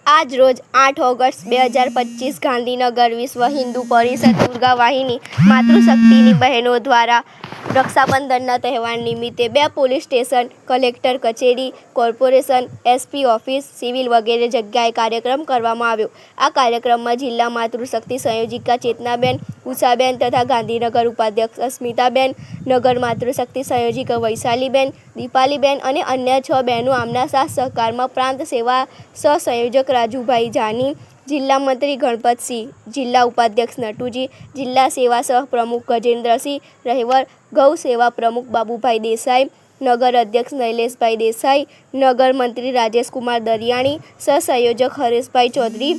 આજ રોજ 8 ઓગસ્ટ 2025 ગાંધીનગર વિશ્વ હિન્દુ પરિષદ દુર્ગા વાહિની માતૃશક્તિની બહેનો દ્વારા રક્ષાબંધનના તહેવાર નિમિત્તે 2 પોલીસ સ્ટેશન, કલેક્ટર કચેરી, કોર્પોરેશન, એસપી ઓફિસ, સિવિલ વગેરે જગ્યાએ કાર્યક્રમ કરવામાં આવ્યો। આ કાર્યક્રમમાં જિલ્લા માતૃશક્તિ સંયોજિકા ચેતનાબેન, ઉષાબેન તથા ગાંધીનગર ઉપાધ્યક્ષ અસ્મિતાબેન, નગર માતૃશક્તિ સંયોજિકા વૈશાલીબેન, દીપાલીબેન અને અન્ય 6 બહેનો આમના સાથ સહકારમાં પ્રાંત સેવા સહસંયોજક રાજુભાઈ જાની, જિલ્લા મંત્રી ગણપતસિંહ, જિલ્લા ઉપાધ્યક્ષ નટુજી, જિલ્લા સેવા સહ પ્રમુખ ગજેન્દ્રસિંહ રહેવર, ગૌ સેવા પ્રમુખ બાબુભાઈ દેસાઈ, નગર અધ્યક્ષ નૈલેશભાઈ દેસાઈ, નગર મંત્રી રાજેશકુમાર દરિયાણી, સહસંયોજક હરેશભાઈ ચૌધરી।